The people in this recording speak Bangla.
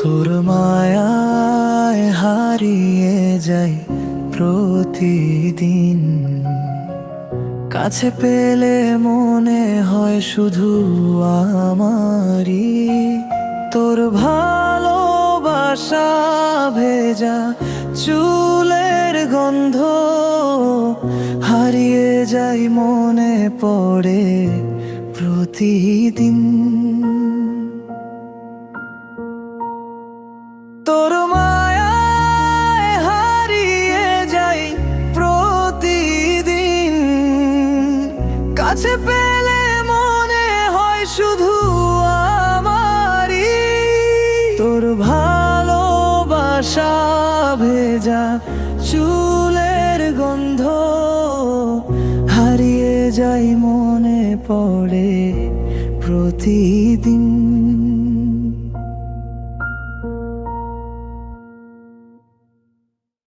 তোর মায়ায় হারিয়ে যাই প্রতিদিন। কাছে পেলে মনে হয় শুধু আমারই। তোর ভালোবাসা ভেজা চুলের গন্ধ হারিয়ে যাই মনে পড়ে প্রতিদিন। তোর মায়ায় হারিয়ে যাই প্রতিদিন। কাছে পেলে মনে হয় শুধু আমারই। তোর ভালোবাসা ভেজা চুলের গন্ধ হারিয়ে যাই মনে পড়ে প্রতিদিন।